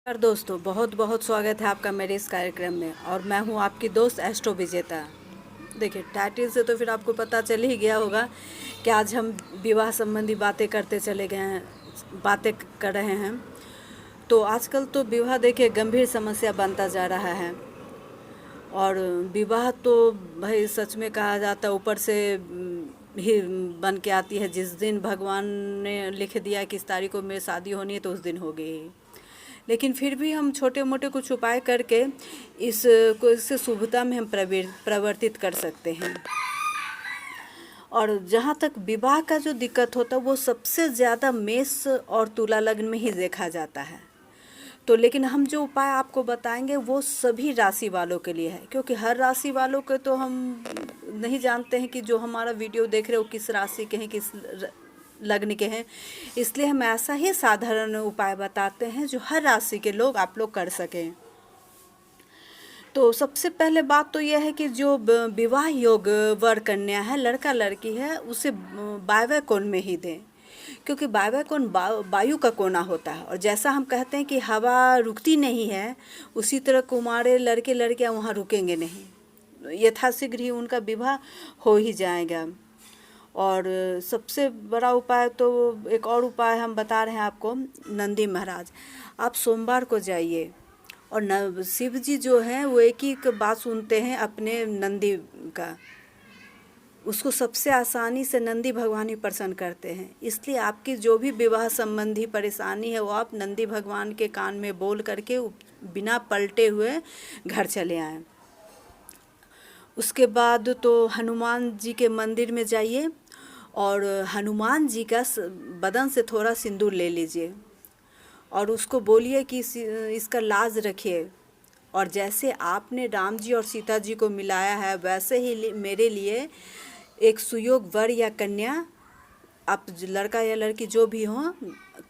नमस्कार दोस्तों, बहुत बहुत स्वागत है आपका मेरे इस कार्यक्रम में। और मैं हूं आपकी दोस्त एस्ट्रो विजेता। देखिए, टाइटल से तो फिर आपको पता चल ही गया होगा कि आज हम विवाह संबंधी बातें करते चले गए हैं, बातें कर रहे हैं। तो आजकल तो विवाह देखिए गंभीर समस्या बनता जा रहा है। और विवाह तो भाई सच में कहा जाता है ऊपर से ही बन के आती है। जिस दिन भगवान ने लिख दिया कि इस तारीख को मेरी शादी होनी है तो उस दिन हो गई। लेकिन फिर भी हम छोटे मोटे कुछ उपाय करके इससे शुभता में हम प्रवर्तित कर सकते हैं। और जहाँ तक विवाह का जो दिक्कत होता है वो सबसे ज़्यादा मेष और तुला लग्न में ही देखा जाता है। तो लेकिन हम जो उपाय आपको बताएंगे वो सभी राशि वालों के लिए है, क्योंकि हर राशि वालों के तो हम नहीं जानते हैं कि जो हमारा वीडियो देख रहे हो किस राशि के हैं, किस लग्न के हैं। इसलिए हम ऐसा ही साधारण उपाय बताते हैं जो हर राशि के लोग आप लोग कर सकें। तो सबसे पहले बात तो यह है कि जो विवाह योग वर कन्या है, लड़का लड़की है, उसे वायव्य कोण में ही दें, क्योंकि वायव्य कोण वायु का कोना होता है। और जैसा हम कहते हैं कि हवा रुकती नहीं है, उसी तरह कुंवारे लड़के लड़कियां वहाँ रुकेंगे नहीं, यथाशीघ्र ही उनका विवाह हो ही जाएगा। और सबसे बड़ा उपाय तो एक और उपाय हम बता रहे हैं आपको, नंदी महाराज। आप सोमवार को जाइए और शिव जी जो हैं वो एक ही बात सुनते हैं अपने नंदी का, उसको सबसे आसानी से नंदी भगवान ही प्रसन्न करते हैं। इसलिए आपकी जो भी विवाह संबंधी परेशानी है वो आप नंदी भगवान के कान में बोल करके बिना पलटे हुए घर चले आएँ। उसके बाद तो हनुमान जी के मंदिर में जाइए और हनुमान जी का बदन से थोड़ा सिंदूर ले लीजिए और उसको बोलिए कि इसका लाज रखिए। और जैसे आपने राम जी और सीता जी को मिलाया है वैसे ही मेरे लिए एक सुयोग वर या कन्या, आप लड़का या लड़की जो भी हो,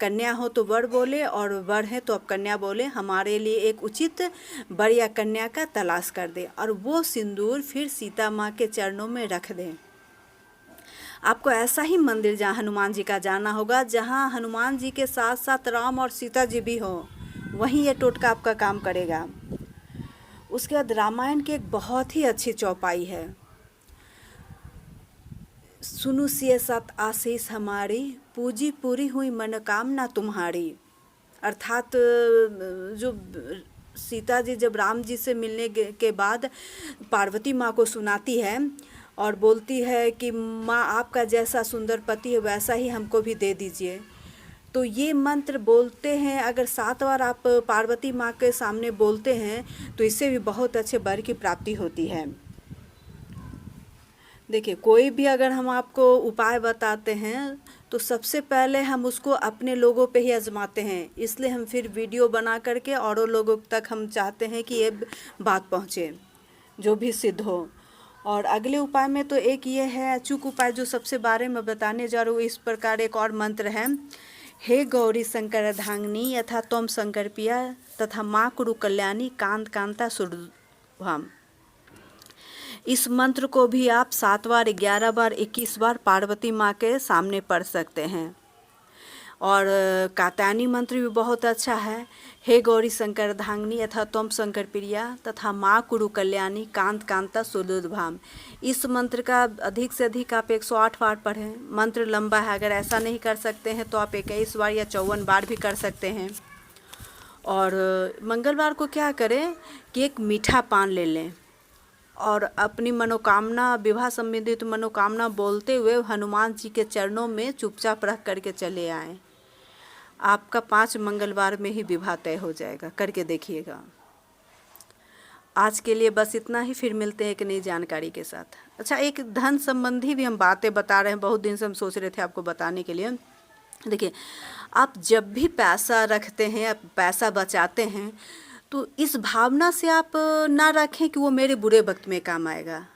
कन्या हो तो वर बोले और वर है तो आप कन्या बोले, हमारे लिए एक उचित वर या कन्या का तलाश कर दें और वो सिंदूर फिर सीता माँ के चरणों में रख दें। आपको ऐसा ही मंदिर जहाँ हनुमान जी का जाना होगा, जहाँ हनुमान जी के साथ साथ राम और सीता जी भी हो, वहीं ये टोटका आपका काम करेगा। उसके बाद रामायण की एक बहुत ही अच्छी चौपाई है, सुनु सिय सत आशीष हमारी, पूजी पूरी हुई मनोकामना तुम्हारी। अर्थात जो सीता जी जब राम जी से मिलने के बाद पार्वती माँ को सुनाती है और बोलती है कि माँ आपका जैसा सुंदर पति है वैसा ही हमको भी दे दीजिए, तो ये मंत्र बोलते हैं अगर 7 बार आप पार्वती माँ के सामने बोलते हैं तो इससे भी बहुत अच्छे वर की प्राप्ति होती है। देखिए, कोई भी अगर हम आपको उपाय बताते हैं तो सबसे पहले हम उसको अपने लोगों पे ही आजमाते हैं, इसलिए हम फिर वीडियो बना करके औरों लोगों तक हम चाहते हैं कि ये बात पहुँचे जो भी सिद्ध हो। और अगले उपाय में तो एक ये है अचूक उपाय जो सबसे बारे में बताने जा रहा हूँ। इस प्रकार एक और मंत्र है, हे गौरी शंकर अर्धांगिनी यथा त्वं शंकर प्रिया तथा माँ कुरु कल्याणी कांत कांता सुरभाम। इस मंत्र को भी आप 7 बार, 11 बार, 21 बार पार्वती माँ के सामने पढ़ सकते हैं। और कात्यायनी मंत्र भी बहुत अच्छा है, हे गौरी शंकर अर्धांगिनी यथा त्वं शंकर प्रिया तथा माँ कुरु कल्याणी कांत कांता सुदुर्भाम। इस मंत्र का अधिक से अधिक आप 108 बार पढ़ें। मंत्र लंबा है, अगर ऐसा नहीं कर सकते हैं तो आप 21 बार या 54 बार भी कर सकते हैं। और मंगलवार को क्या करें कि एक मीठा पान ले लें और अपनी मनोकामना, विवाह संबंधित मनोकामना बोलते हुए हनुमान जी के चरणों में चुपचाप रख करके चले आएँ। आपका 5 मंगलवार में ही विवाह तय हो जाएगा, करके देखिएगा। आज के लिए बस इतना ही, फिर मिलते हैं एक नई जानकारी के साथ। अच्छा, एक धन संबंधी भी हम बातें बता रहे हैं, बहुत दिन से हम सोच रहे थे आपको बताने के लिए। देखिए, आप जब भी पैसा रखते हैं, पैसा बचाते हैं, तो इस भावना से आप ना रखें कि वो मेरे बुरे वक्त में काम आएगा।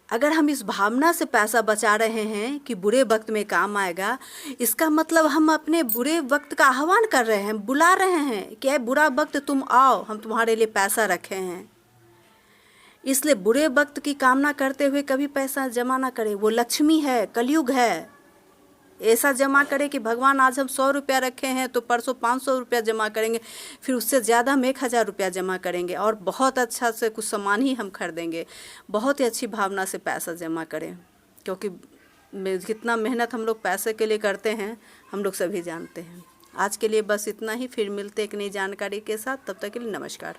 अगर हम इस भावना से पैसा बचा रहे हैं कि बुरे वक्त में काम आएगा, इसका मतलब हम अपने बुरे वक्त का आह्वान कर रहे हैं, बुला रहे हैं कि ये बुरा वक्त तुम आओ, हम तुम्हारे लिए पैसा रखे हैं। इसलिए बुरे वक्त की कामना करते हुए कभी पैसा जमा ना करें, वो लक्ष्मी है, कलयुग है। ऐसा जमा करें कि भगवान आज हम 100 रुपया रखे हैं तो परसों 500 रुपया जमा करेंगे, फिर उससे ज़्यादा हम 1000 रुपया जमा करेंगे और बहुत अच्छा से कुछ सामान ही हम खरीदेंगे। बहुत ही अच्छी भावना से पैसा जमा करें, क्योंकि कितना मेहनत हम लोग पैसे के लिए करते हैं हम लोग सभी जानते हैं। आज के लिए बस इतना ही, फिर मिलते एक नई जानकारी के साथ, तब तक के लिए नमस्कार।